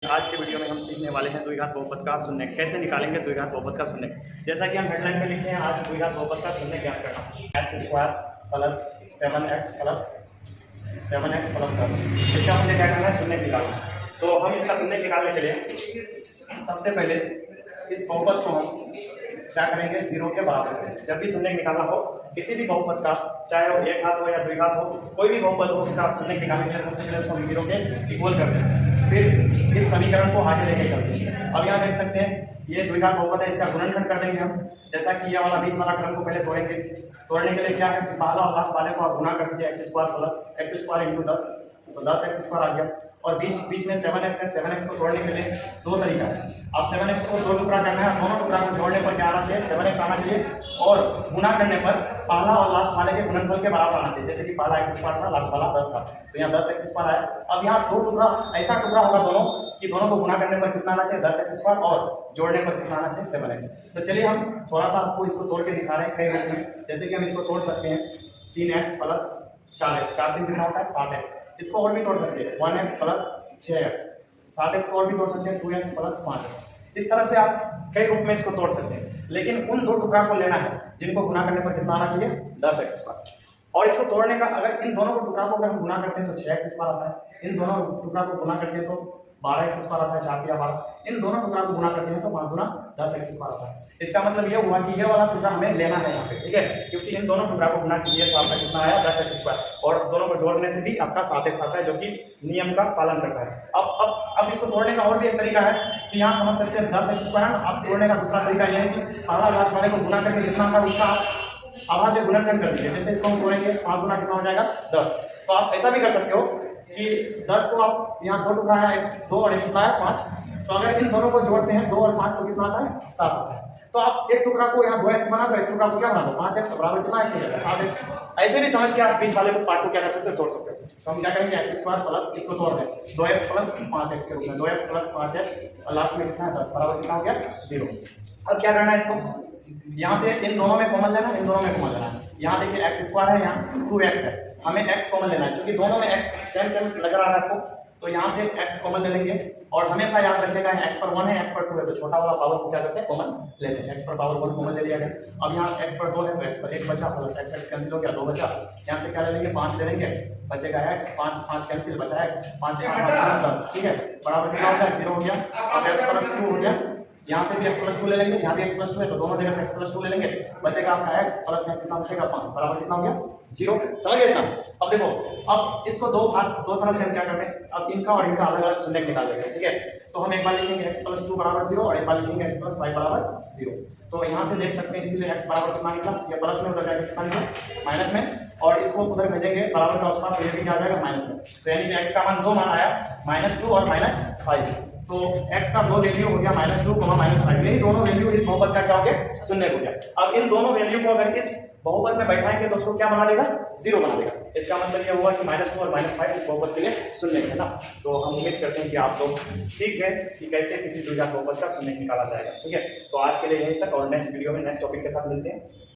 आज के वीडियो में हम सीखने वाले हैं द्विघात बहुपद का शून्य कैसे निकालेंगे द्विघात बहुपद का शून्य। जैसा कि हम हेडलाइन में लिखे हैं, आज द्विघात बहुपद का शून्य ज्ञात करना। X square plus 7x plus 10 इसका मुझे क्या करना है, शून्य निकालना है। तो हम इसका शून्य निकालने के लिए सबसे पहले इस बहुपद को हम क्या करेंगे, 0 के बराबर करेंगे। जब भी शून्य निकालना हो किसी भी बहुपद का, चाहे वो एक घात हो या द्विघात हो, कोई भी बहुपद हो, उसका शून्य निकालने के लिए सबसे पहले उसको 0 के इक्वल करते हैं, फिर इस समीकरण को आगे लेके चलते हैं। अब यहाँ देख सकते हैं ये द्विघात बहुपद है, इसका गुणनखंड कर देंगे हम। जैसा कि ये वाला बीच वाला क्रम को पहले तोड़ेंगे। तोड़ने के लिए क्या है, पहला और लास्ट वाले को आप गुना कर दीजिए, x square plus x square into 10, तो 10x स्क्वायर आ गया। और बीच में 7x है, 7x को तोड़ने के लिए दो तरीका है। आप 7x को दो टुकड़ा करना है, दोनों टुकड़ा को जोड़ने पर क्या आना चाहिए, 7x आना चाहिए, और गुना करने पर पहला और लास्ट वाले के गुणनफल के बराबर आना चाहिए। जैसे कि पहला x स्क्वायर था, लास्ट वाला 10 था, तो यहाँ 10x स्क्वायर आया। अब यहाँ दो टुकड़ा ऐसा टुकड़ा होगा दोनों कि दोनों को गुना करने पर कितना आना चाहिए, 10x स्क्वायर, और जोड़ने पर कितना आना चाहिए, 7x। तो चलिए हम थोड़ा सा आपको इसको तोड़ के दिखा रहे हैं कई रूप में। जैसे कि हम इसको तोड़ सकते हैं 3x प्लस 4x, 4 3 कितना होता है 7x। इसको और भी तोड़ सकते हैं 1x प्लस 6x, 7x को और भी तोड़ सकते हैं 2x प्लस 5x। इस तरह से आप कई रूप में इसको तोड़ सकते हैं, लेकिन उन दो टुकड़ा को लेना है जिनको गुना करने पर कितना आना चाहिए, 10x स्क्वायर। और इसको तोड़ने का, अगर इन दोनों को टुकड़ा को अगर हम गुना करते हैं तो 6x स्क्वायर आता है, इन दोनों टुकड़ा को गुना करते हैं तो 12x स्क्वायर आता है, 4 या 12। इन दोनों टुकड़ा को गुना करते हैं तो 5 गुना 10x स्क्वायर आता है। इसका मतलब ये हुआ कि ये वाला टुकड़ा हमें लेना है यहाँ पे, ठीक है, क्योंकि इन दोनों टुकड़ा को गुना कीजिए तो आपका कितना आया, 10x स्क्वायर, और दोनों को जोड़ने से भी आपका 7x आता है, जो कि नियम का पालन करता है। अब इसको तोड़ने का और भी एक तरीका है कि यहाँ समझ सकते हैं 10x स्क्वायर। अब तोड़ने का दूसरा तरीका यह है कि पहला लास्ट वाले को गुना करके जितना था उसका आवाज गुणनखंड कर दीजिए। जैसे इसको हम तोड़ेंगे 5 गुना कितना हो जाएगा, 10। तो आप ऐसा भी कर सकते हो कि 10 को आप यहाँ दो टुकड़ा है, 2 और 1 कितना है 5, तो अगर इन दोनों को जोड़ते हैं 2 और 5 तो कितना आता है, 7 आता है। तो आप एक टुकड़ा को यहाँ 2x बना दो, एक टुकड़ा को क्या बना दो 5x, बराबर कितना x हो जाएगा 7x। ऐसे भी समझ के आप बीच वाले पार्ट को क्या कर सकते हो, तोड़ सकते हो। तो हम क्या करेंगे, एक्स स्क्वायर प्लस इसको तोड़ दें 2x प्लस 5x के रूप में, 2x प्लस 5x और लास्ट में कितना है 10, बराबर कितना हो गया 0। अब क्या करना है, इसको यहाँ से इन दोनों में कॉमन लेना है, इन दोनों में कॉमन लेना है। यहाँ देखिए एक्स स्क्वायर है, यहाँ 2x है, हमें x कॉमन लेना है, क्योंकि दोनों में x सेम नजर आ रहा है आपको, तो यहाँ से x कॉमन ले लेंगे। और हमेशा याद रखिएगा x पर 1 है, x पर 2 है, तो छोटा वाला पावर को क्या करते हैं, कॉमन लेते हैं। x पर पावर 1 कॉमन ले लिया गया। अब यहाँ x पर 2 है तो x पर 1 बचा, प्लस x कैंसिल हो गया, 2 बचा। यहाँ से क्या ले लेंगे, 5 ले लेंगे, बचेगा x, 5 कैंसिल, बचा x, 5 10, ठीक है, बराबर कितना हो गया 0 हो गया। अब x प्लस 2 हो गया, यहाँ से भी x प्लस 2 ले लेंगे, यहाँ भी x प्लस 2 है, तो दोनों जगह से x प्लस 2 ले लेंगे, बचेगा आपका x प्लस कितना बचेगा 5, बराबर कितना हो गया 0। समझ गए इतना। अब देखो, अब इसको दो तरह से हम क्या करते हैं, अब इनका और इनका अलग अलग शून्य निकाल लेंगे, ठीक है। तो हम एक बार लिखेंगे x प्लस 2 बराबर 0 और एक बार लिखेंगे x प्लस 5 बराबर 0। तो यहाँ से देख सकते हैं, इसीलिए x बराबर कितना निकला, ये प्लस में उधर जाएगा कितना निकला माइनस में, और इसको उधर भेजेंगे बराबर का उस पार, तो ये भी क्या आ जाएगा माइनस में। तो यानी कि x का मान 2 मान आया, -2 और -5। तो x का दो वैल्यू हो गया -2, -5, यही दोनों वैल्यू इस बहुपद का क्या हो गया, शून्य हो गया। अब इन दोनों वैल्यू को अगर इस बहुपद में बैठाएंगे तो उसको क्या बना देगा, 0 बना देगा। इसका मतलब ये हुआ कि -2 और -5 इस बहुपद के लिए शून्य है ना। तो हम उम्मीद करते हैं कि आप लोग सीख गए कि कैसे किसी द्विघात बहुपद का शून्य निकाला जाएगा, ठीक है। तो आज के लिए यहीं तक, और नेक्स्ट वीडियो में नेक्स्ट टॉपिक के साथ मिलते हैं।